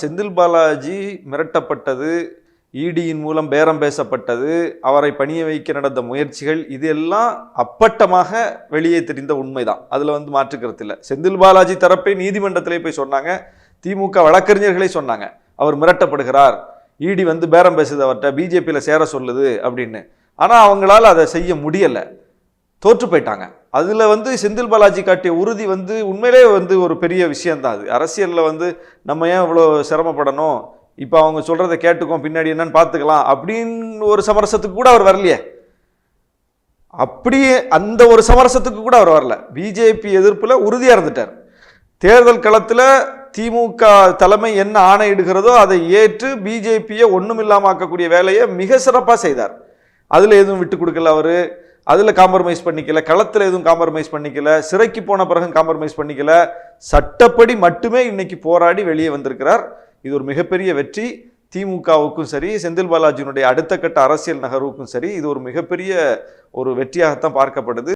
செந்தில் பாலாஜி மிரட்டப்பட்டது, இடியின் மூலம் பேரம் பேசப்பட்டது, அவரை பணிய வைக்க நடந்த முயற்சிகள், இது எல்லாம் அப்பட்டமாக வெளியே தெரிந்த உண்மைதான். அதுல மாற்றுக்கிறது இல்லை. செந்தில் பாலாஜி தரப்பை நீதிமன்றத்திலே போய் சொன்னாங்க, திமுக வழக்கறிஞர்களே சொன்னாங்க, அவர் மிரட்டப்படுகிறார், இடி பேரம் பேசுது, அவர்கிட்ட பிஜேபியில சேர சொல்லுது அப்படின்னு. ஆனா அவங்களால அதை செய்ய முடியல, தோற்று போயிட்டாங்க. அதுல செந்தில் பாலாஜி காட்டிய உறுதி உண்மையிலே ஒரு பெரிய விஷயம்தான். அது அரசியல்ல நம்ம ஏன் இவ்வளவு சிரமப்படணும், இப்ப அவங்க சொல்றதை கேட்டுக்கோம், பின்னாடி என்னன்னு பார்த்துக்கலாம் அப்படின்னு ஒரு சமரசத்துக்கு கூட அவர் வரலையே. அப்படியே அந்த ஒரு சமரசத்துக்கு கூட அவர் வரல. பிஜேபி எதிர்ப்புல உறுதியா இருந்துட்டார். தேர்தல் களத்துல திமுக தலைமை என்ன ஆணையிடுகிறதோ அதை ஏற்று பிஜேபியை ஒண்ணுமில்லாம ஆக்கக்கூடிய வேலையை மிக சிறப்பா செய்தார். அதுல எதுவும் விட்டு கொடுக்கல அவரு, அதுல காம்ப்ரமைஸ் பண்ணிக்கல, களத்துல எதுவும் காம்ப்ரமைஸ் பண்ணிக்கல, சிறைக்கு போன பிறகு காம்ப்ரமைஸ் பண்ணிக்கல, சட்டப்படி மட்டுமே இன்னைக்கு போராடி வெளியே வந்திருக்கிறார். இது ஒரு மிகப்பெரிய வெற்றி. திமுகவுக்கும் சரி, செந்தில் பாலாஜியினுடைய அடுத்த கட்ட அரசியல் நகர்வுக்கும் சரி, இது ஒரு மிகப்பெரிய ஒரு வெற்றியாகத்தான் பார்க்கப்படுது.